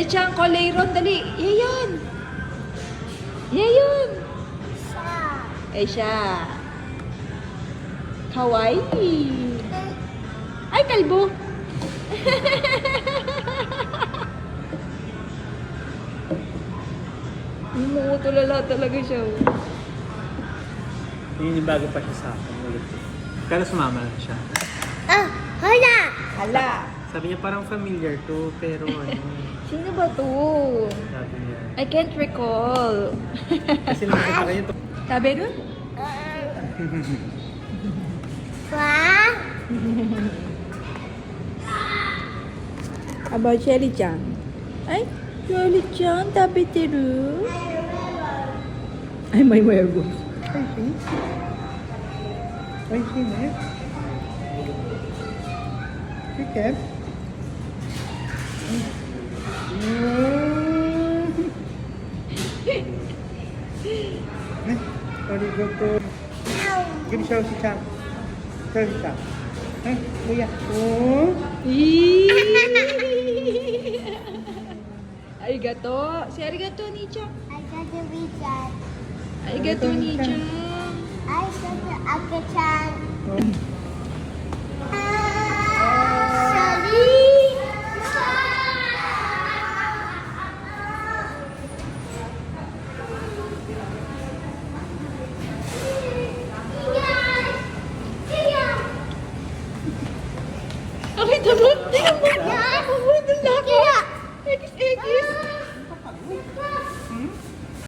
Chang, Coleiron, dali. Yayon. Yayon. Asia. Kawaii. Ay, kalbo. Tulala talaga siya. Naninibago pa siya sa akin. Ulit. Pero sumama na siya. Ah, hala! Hala. Sabi niya parang familiar to, pero ano. Sino ba to? Sabi niya. I can't recall. Kasi nakita kayo to. Sabi nun? Wow! About Shelly Chan. Ay, Shelly Chan, tabi tiru. Ay, may werewolf. Ay, see? Ay, see, man. Hey, Kev. Arigato. Give show si Chang. Show si Chang. Ay, kuya. Oh. Arigato. Si arigato ni Chan. I got to read that. Arigato ni Chan. I got to Akachan. Oh.